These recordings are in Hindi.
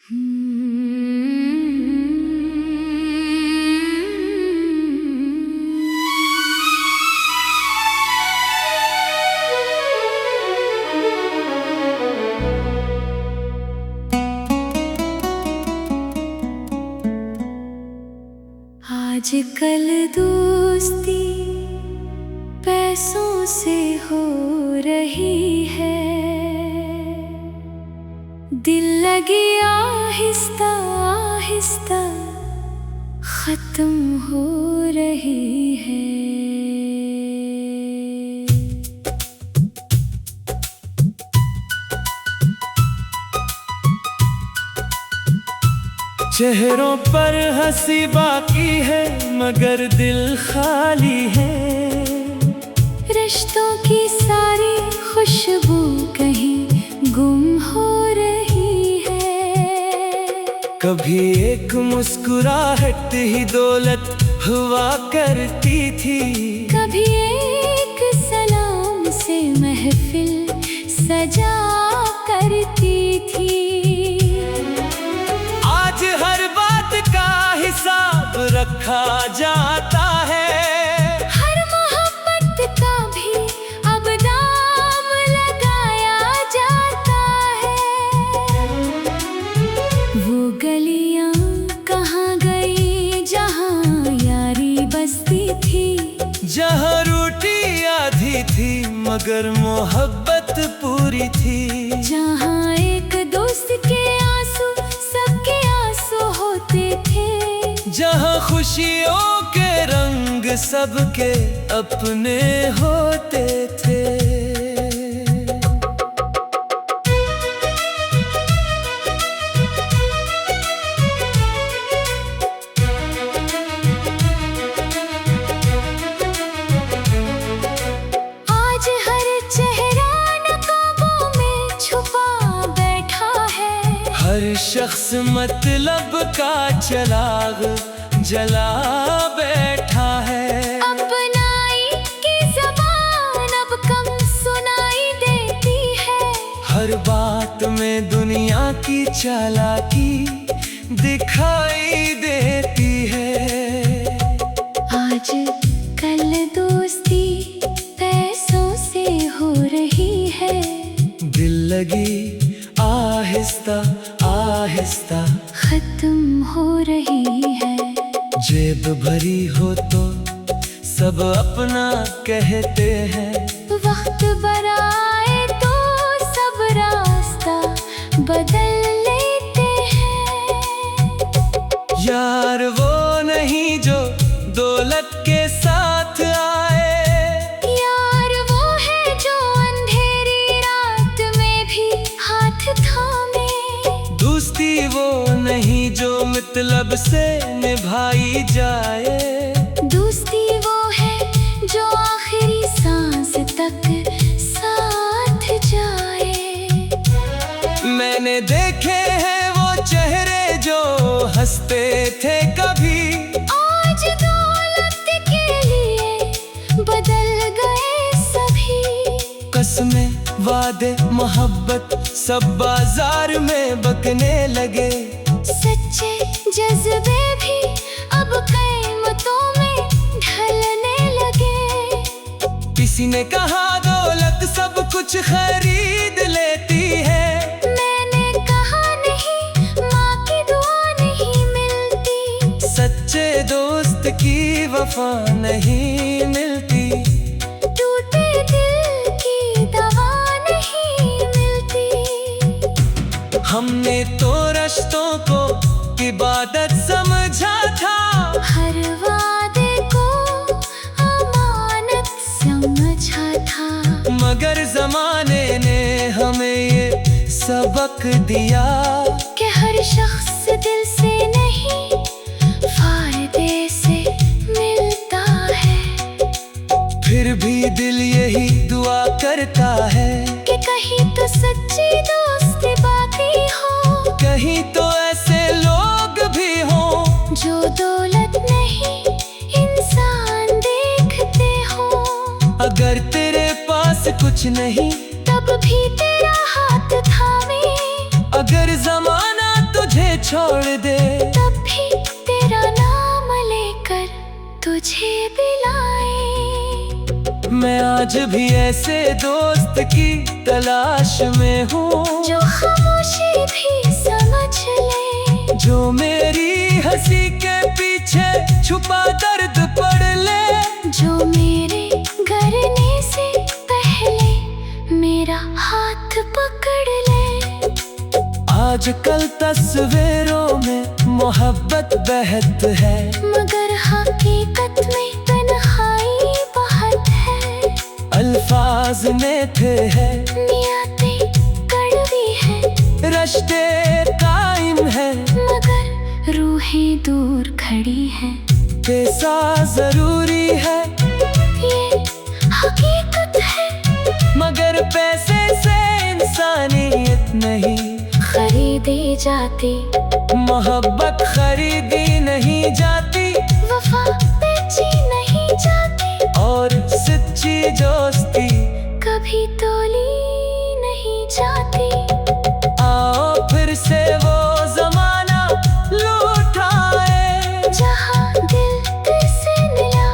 आजकल दोस्ती पैसों से हो रही है, दिल लगी आहिस्ता आहिस्ता खत्म हो रही है। चेहरों पर हंसी बाकी है मगर दिल खाली है। रिश्तों की सारी खुशबू कहीं गुम हो रही है। कभी एक मुस्कुराहट ही दौलत हुआ करती थी, कभी एक सलाम से महफिल सजा करती थी। आज हर बात का हिसाब रखा जाता है, हर मोहब्बत का भी अब दाम लगाया जाता है। वो गलियां कहाँ गई जहाँ यारी बसती थी, जहाँ रोटी आधी थी मगर मोहब्बत पूरी थी। जहाँ एक दोस्त के आंसू सबके आंसू होते थे, जहाँ खुशियों के रंग सबके अपने होते थे। आज हर चेहरा नकाबों में छुपा बैठा है, हर शख्स मतलब का चिराग जला बैठा है। अपनाई की ज़बान अब कम सुनाई देती है, हर बात में दुनिया की चालाकी दिखाई देती है। आज कल दोस्ती पैसों से हो रही है, दिल लगी आहिस्ता आहिस्ता खत्म हो रही है। जेब भरी हो तो सब अपना कहते हैं, वक्त बराए तो सब रास्ता बदल लेते हैं। यार वो नहीं जो दौलत के साथ आए, यार वो है जो अंधेरी रात में भी हाथ थामे। दोस्ती वो नहीं जो मतलब से निभाई जाए, दोस्ती वो है जो आखिरी सांस तक साथ जाए। मैंने देखे हैं वो चेहरे जो हंसते थे कभी, आज दौलत के लिए बदल गए सभी। कसमें वादे मोहब्बत सब बाजार में बकने लगे। सच्चे जज्बे भी अब कीमतों में ढलने लगे। किसी ने कहा दौलत सब कुछ खरीद लेती है, मैंने कहा नहीं, माँ की दुआ नहीं मिलती। सच्चे दोस्त की वफा नहीं मिलती, टूटे दिल की दवा नहीं मिलती। हमने तो रिश्तों को इबादत समझा था, हर वादे को अमानत समझा था। मगर जमाने ने हमें ये सबक दिया कि हर शख्स दिल से नहीं फायदे से मिलता है। फिर भी दिल यही दुआ करता है कि कहीं तो सच्ची दोस्ती बाकी हो, कहीं तो ऐसे लोग भी हों जो दौलत नहीं इंसान देखते हो। अगर तेरे पास कुछ नहीं तब भी तेरा हाथ थामे, अगर जमाना तुझे छोड़ दे, तब भी तेरा नाम लेकर तुझे बुलाए। मैं आज भी ऐसे दोस्त की तलाश में हूँ, जो खामोशी भी समझ ले, जो मेरी हंसी के पीछे छुपा दर्द पढ़ ले, जो मेरे करने से पहले मेरा हाथ पकड़ ले। आजकल तस्वीरों में मोहब्बत बहत है, मगर हकीकत में तन्हाई बहुत है। अल्फाज मीठे हैं, नियतें कड़वी है, रिश्ते कायम है, मगर रूहें दूर खड़ी हैं। पैसा जरूरी है, ये हकीकत है, मगर पैसे से इंसानियत नहीं खरीदी जाती। मोहब्बत खरीदी नहीं जाती, वफा बेची नहीं जाती, और सच्ची दोस्ती कभी तोली नहीं जाती। आओ फिर से वो जमाना लौट आए, जहाँ दिल से मिला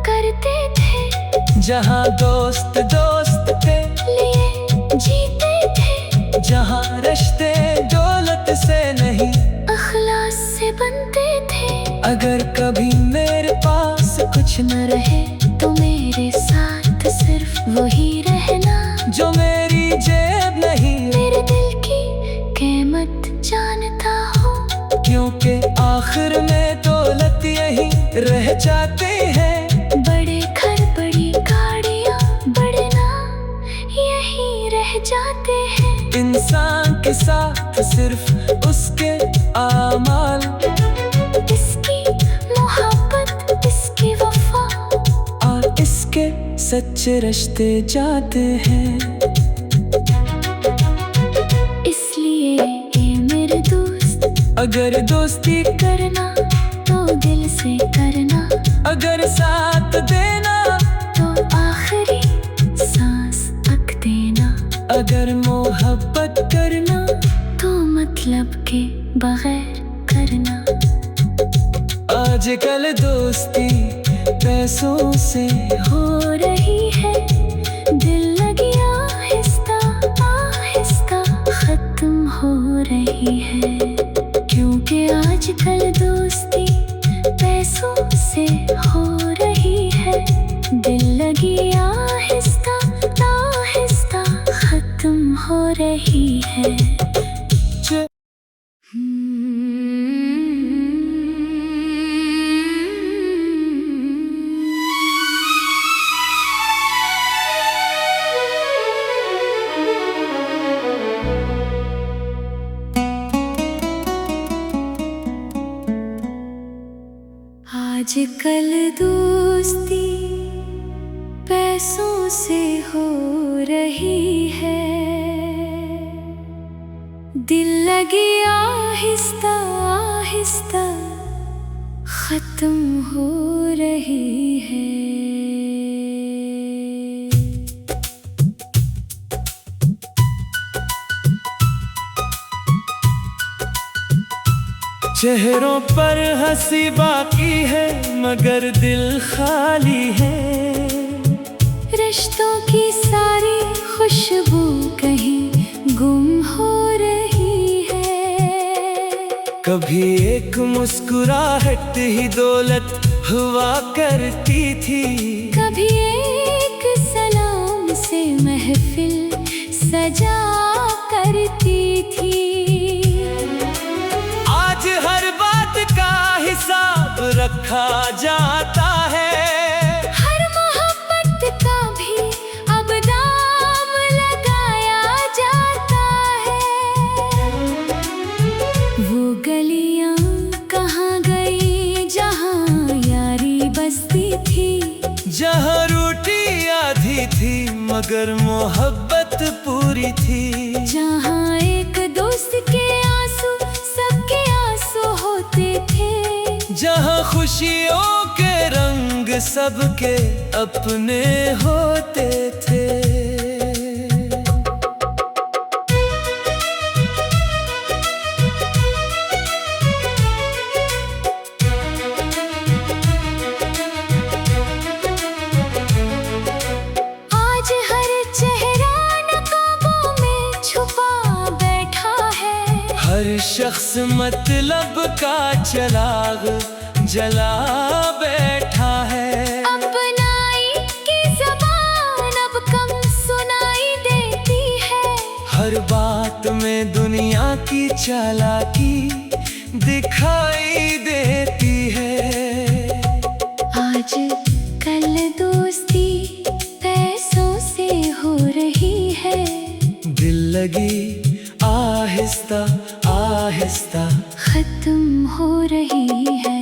करते थे, जहाँ दोस्त दोस्त के लिए जीते थे, जहाँ रिश्ते दौलत से नहीं अखलास से बनते थे। अगर कभी मेरे पास कुछ न रहे तो मेरे साथ सिर्फ वही रहना, जो मेरी जेब नहीं, मेरे दिल की कीमत जानता हो। क्योंकि आखिर में दौलत यही रह जाते हैं। बड़े घर बड़ी गाड़ियाँ बड़े नाम यही रह जाते हैं। इंसान के साथ सिर्फ उसके आमाल, इसकी मोहब्बत, इसकी वफा, और इसके सच्चे रिश्ते जाते हैं। इसलिए ये मेरे दोस्त, अगर दोस्ती करना तो दिल से करना, अगर साथ देना तो आखिरी सांस तक देना, अगर मोहब्बत करना तो मतलब के बगैर करना। आजकल दोस्ती पैसों से हो रही है, दिल लगी आहिस्ता आहिस्ता खत्म हो रही है। क्योंकि आजकल दोस्ती पैसों से हो रही है, दिल लगी आहिस्ता आहिस्ता खत्म हो रही है। आजकल दोस्ती पैसों से हो रही है, दिल लगी आहिस्ता आहिस्ता खत्म हो रही है। चेहरों पर हंसी बाकी है, मगर दिल खाली है। रिश्तों की सारी खुशबू कहीं गुम हो रही है। कभी एक मुस्कुराहट ही दौलत हुआ करती थी, कभी एक सलाम से महफिल सजा करती थी। आज हर बात का हिसाब रखा जाता है, हर मोहब्बत का भी अब दाम लगाया जाता है। वो गलियां कहाँ गई जहाँ यारी बसती थी, जहाँ रोटी आधी थी मगर मोहब्बत पूरी थी। जहाँ एक दोस्त के आंसू सबके आंसू होते थे, जहाँ खुशियों के रंग सबके अपने होते थे। हर शख्स मतलब का चिराग जला बैठा है। अपनाई की ज़बान अब कम सुनाई देती है। हर बात में दुनिया की चालाकी दिखाई देती है। आज कल दोस्ती पैसों से हो रही है। दिल लगी आहिस्ता आहिस्ता खत्म हो रही है।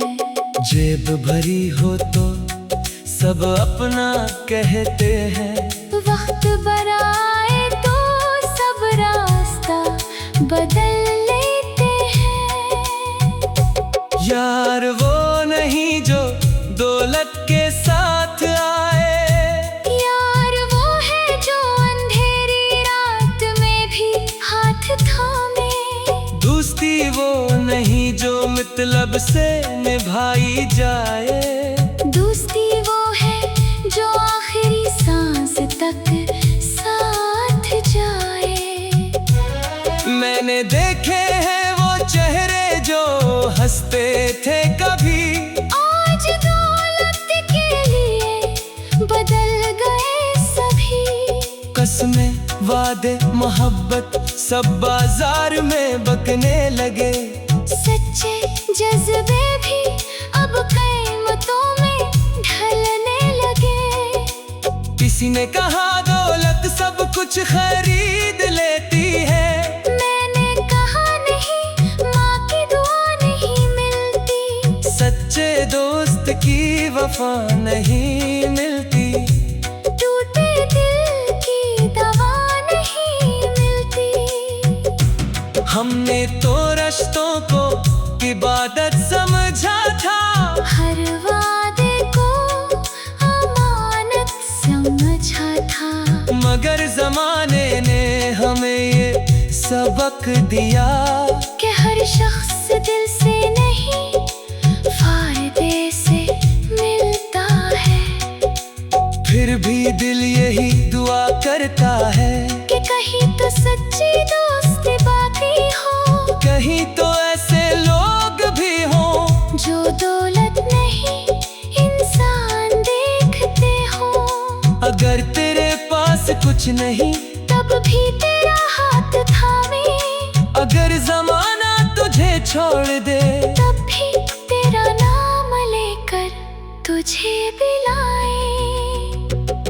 जेब भरी हो तो सब अपना कहते हैं। वक्त बराए तो सब रास्ता बदल लेते हैं। यार वो नहीं जो दौलत के साथ आए। यार वो है जो अंधेरी रात में भी हाथ थामे। दोस्ती वो नहीं जो मतलब से निभाई जाए। दोस्ती वो है जो आखिरी सांस तक साथ जाए। मैंने देखे हैं वो चेहरे जो हंसते थे कभी। आज दौलत के लिए बदल गए सभी। कसमें वादे मोहब्बत सब बाजार में बकने लगे। सच्चे जज्बे भी अब कीमतों में ढलने लगे। किसी ने कहा दौलत सब कुछ खरीद लेती है। मैंने कहा नहीं, माँ की दुआ नहीं मिलती। सच्चे दोस्त की वफा नहीं मिलती। टूटे दिल की दवा नहीं मिलती। हमने तो रिश्तों को इबादत समझा था। हर वादे को अमानत समझा था। मगर जमाने ने हमें ये सबक दिया कि हर शख्स दिल से नहीं फायदे से मिलता है। फिर भी दिल यही दुआ करता है कि कहीं तो सच्ची दोस्ती बाकी हो। कहीं तो ऐसे लोग भी हों जो दौलत नहीं इंसान देखते हो। अगर तेरे पास कुछ नहीं तब भी तेरा हाथ थामे। अगर जमाना तुझे छोड़ दे तब भी तेरा नाम लेकर तुझे बुलाए।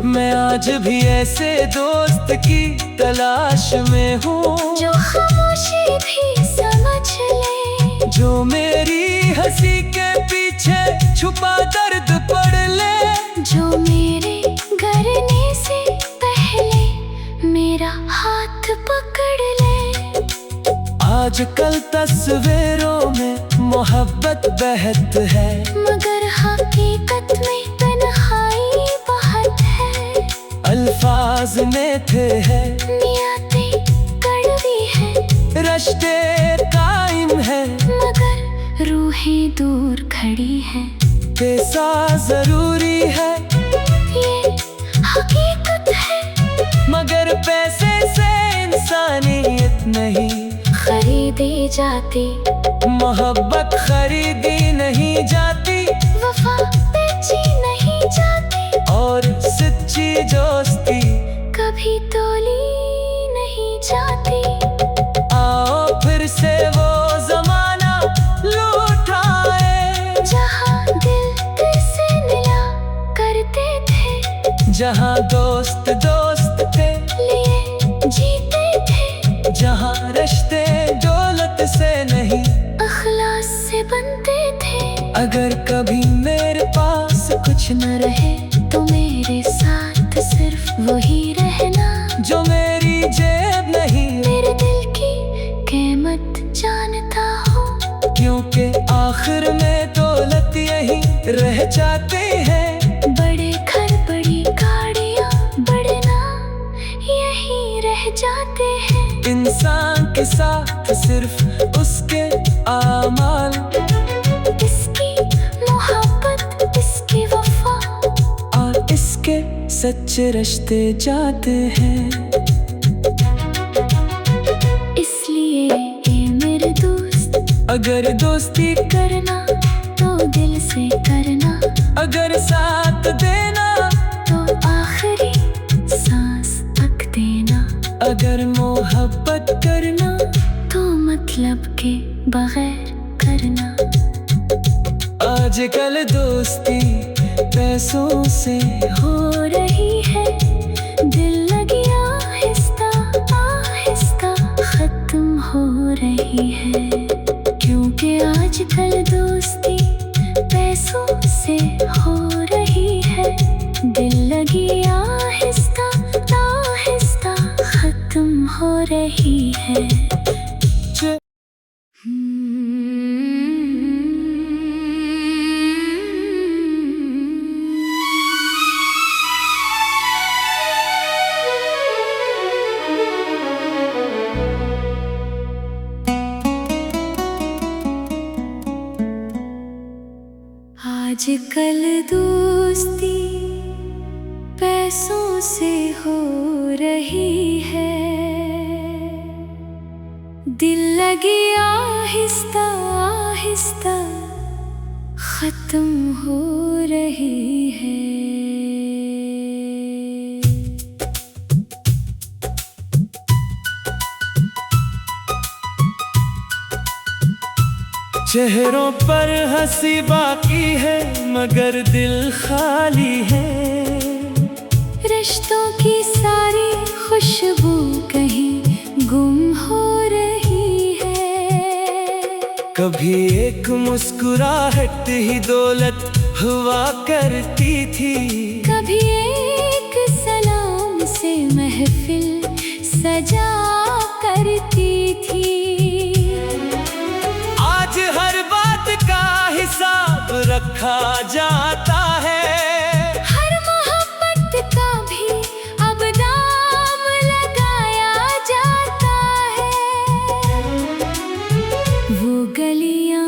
मैं आज भी ऐसे दोस्त की तलाश में हूँ। जो खामोशी भी समझ ले। जो मेरी हंसी के पीछे छुपा दर्द पढ़ ले। जो मेरे करने से पहले मेरा हाथ पकड़ ले। आजकल तस्वीरों में मोहब्बत बहत है। मगर हकीकत में तन्हाई बहुत है। अल्फाज में थे है नियतें कड़वी है। रिश्ते कायम है मगर रूहें दूर खड़ी हैं। पैसा जरूरी है ये हकीकत है। मगर पैसे से इंसानियत नहीं खरीदी जाती। मोहब्बत खरीदी नहीं जाती। वफा बेची नहीं जाती। और सच्ची दोस्ती कभी तोली नहीं जाती। आओ फिर से वो जमाना लौट आए। जहाँ दिल से मिला करते थे। जहाँ दोस्त दोस्त के लिए जीते थे। जहाँ रिश्ते दौलत से नहीं अखलास से बनते थे। अगर कभी मेरे पास कुछ न रहे तो मेरे साथ सिर्फ वही रहना। जो मेरी जेब नहीं मेरे दिल की कीमत जानता हो। क्योंकि आखिर में दौलत यही रह जाते हैं। बड़े घर बड़ी गाड़ियाँ बड़े नाम यही रह जाते हैं। इंसान के साथ सिर्फ उसके आमाल। इसकी मोहब्बत इसकी वफा और इसके सच्चे रिश्ते जाते हैं। इसलिए ये मेरे अगर दोस्ती करना तो दिल से करना, अगर साथ देना तो आखिरी सांस तक देना, अगर मोहब्बत करना तो मतलब के बगैर करना। आजकल दोस्ती पैसों से हो रही है, दिल लगी आहिस्ता आहिस्ता खत्म हो रही है, क्योंकि आजकल दोस्ती पैसों से हो रही है, दिल लगी आहिस्ता आहिस्ता खत्म हो रही है। आजकल दोस्ती पैसों से हो रही है, दिल लगी आहिस्ता आहिस्ता खत्म हो रही है। चेहरों पर हंसी बाकी है मगर दिल खाली है, रिश्तों की सारी खुशबू कहीं गुम हो रही है, कभी एक मुस्कुराहट ही दौलत हुआ करती थी, कभी एक सलाम से महफिल सजा करती थी। आज हर बात का हिसाब रखा जाता है, हर मोहब्बत का भी अब दाम लगाया जाता है। वो गलियां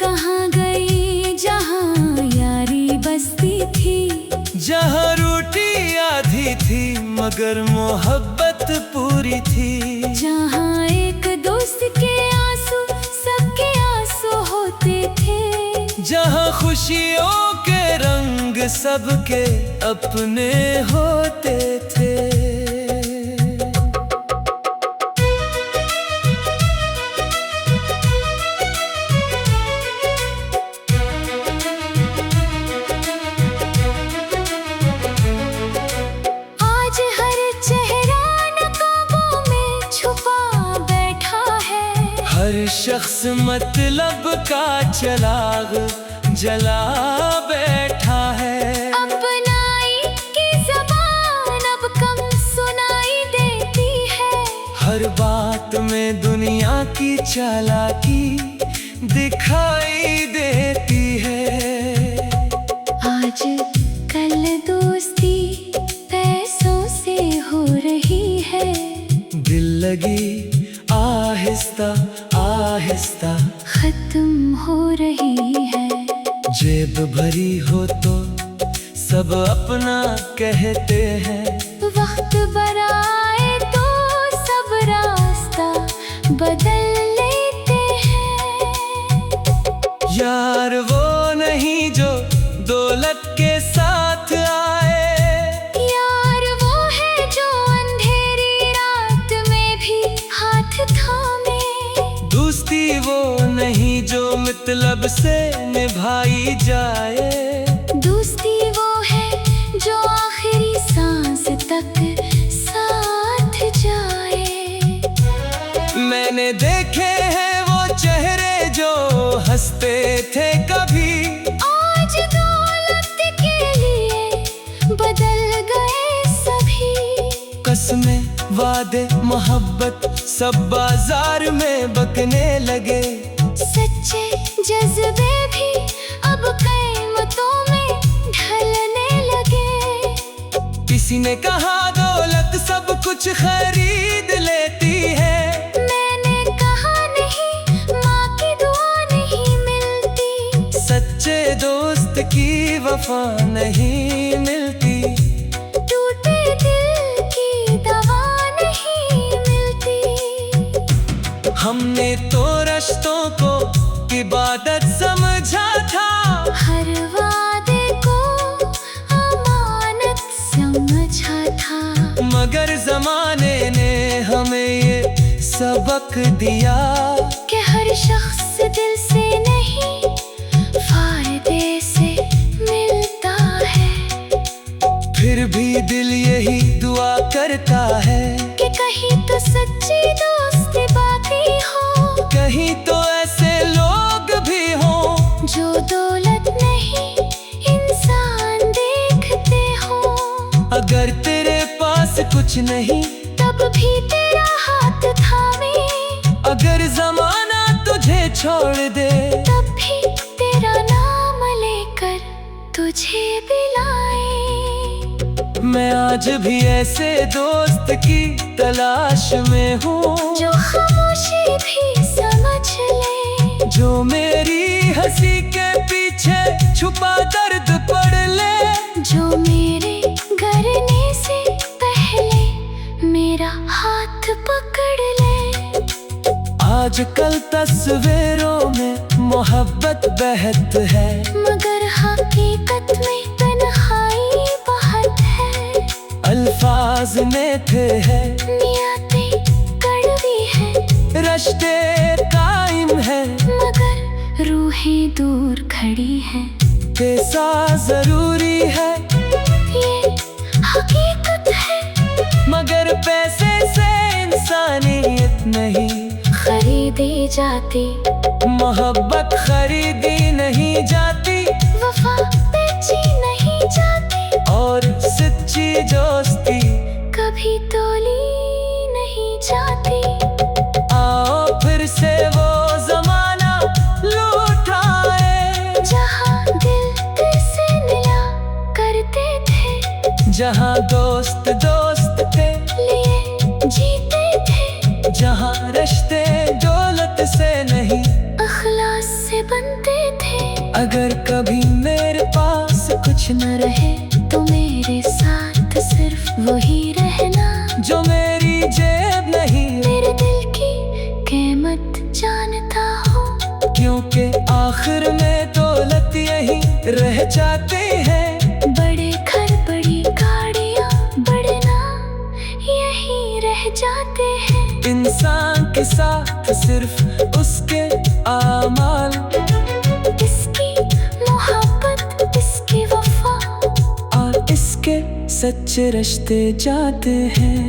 कहाँ गई जहाँ यारी बसती थी, जहाँ रोटी आधी थी मगर मोहब्बत पूरी थी, जहाँ एक दोस्त के आंसू सबके आंसू होते थे, जहाँ खुशियों के रंग सबके अपने होते थे। आज हर चेहरा नकाबों में छुपा बैठा है, हर शख्स मतलब का चिराग जला बैठा है, अपनाई की ज़बान अब कम सुनाई देती है, हर बात में दुनिया की चालाकी दिखाई देती है। आज कल दोस्ती पैसों से हो रही है, दिल लगी आहिस्ता आहिस्ता खत्म हो रही है, जेब भरी हो तो सब अपना कहते हैं, वक्त बराए तो सब रास्ता बदल लेते हैं। यार वो नहीं जो दौलत के साथ आए, यार वो है जो अंधेरी रात में भी हाथ थामे, दोस्ती वो नहीं जो मतलब से निभाई जाए, दोस्ती वो है जो आखिरी सांस तक साथ जाए। मैंने देखे हैं वो चेहरे जो हंसते थे कभी, आज दौलत के लिए बदल गए सभी, कसमें वादे मोहब्बत सब बाजार में बकने लगे, सच्चे जज्बे भी अब कीमतों में ढलने लगे। किसी ने कहा दौलत सब कुछ खरीद लेती है, मैंने कहा नहीं, माँ की दुआ नहीं मिलती, सच्चे दोस्त की वफा नहीं मिलती, टूटे दिल की दवा नहीं मिलती। हमने तो रिश्तों को रोक दिया कि हर शख्स दिल से नहीं फायदे से मिलता है। फिर भी दिल यही दुआ करता है कि कहीं तो सच्ची दोस्ती बाकी हो, कहीं तो ऐसे लोग भी हों जो दौलत नहीं इंसान देखते हो। अगर तेरे पास कुछ नहीं तब भी तेरा हाथ थामे, अगर जमाना तुझे छोड़ दे तब भी तेरा नाम लेकर तुझे बुलाए। मैं आज भी ऐसे दोस्त की तलाश में हूँ जो खामोशी भी समझ ले, जो मेरी हंसी के पीछे छुपा दर्द पढ़ ले, जो मेरे करने से पहले मेरा हाथ पकड़ ले। आजकल तस्वीरों में मोहब्बत बहत है, मगर हकीकत में तन्हाई बहुत है। अल्फाज मीठे हैं, नियतें कड़वी है, रिश्ते कायम है, मगर रूहें दूर खड़ी हैं। पैसा जरूरी है ये हकीकत है, मगर पैसे से इंसानियत नहीं खरीदी जाती। मोहब्बत खरीदी नहीं जाती, वफा बेची नहीं जाती, और सच्ची दोस्ती कभी तोली नहीं जाती। आओ फिर से वो जमाना लौट आए, जहाँ दिल से मिला करते थे, जहाँ दोस्त दोस्त के लिए जीते थे, जहाँ रिश्ते दौलत से नहीं अखलास से बनते थे। अगर कभी मेरे पास कुछ न रहे तो मेरे साथ सिर्फ वही रहना, जो मेरी जेब नहीं, मेरे दिल की कीमत जानता हो। क्योंकि आखिर में दौलत यही रह जाती है। बड़े घर बड़ी गाड़ियाँ बढ़ना यही रह जाते हैं। इंसान के साथ सिर्फ उसके आमाल, इसकी मोहब्बत, इसकी वफा, और इसके सच्चे रिश्ते जाते हैं।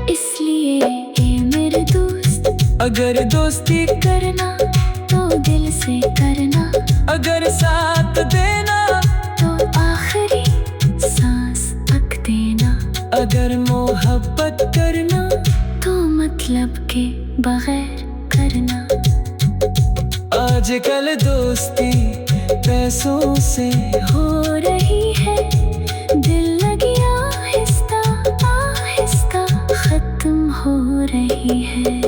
इसलिए ये मेरे दोस्त, अगर दोस्ती करना तो दिल से करना, अगर साथ देना तो आखिरी सांस तक देना, अगर मोहब्बत करना तो मतलब के बगैर करना। आजकल दोस्ती पैसों से हो रही है, दिल लगी आहिस्ता आहिस्ता खत्म हो रही है।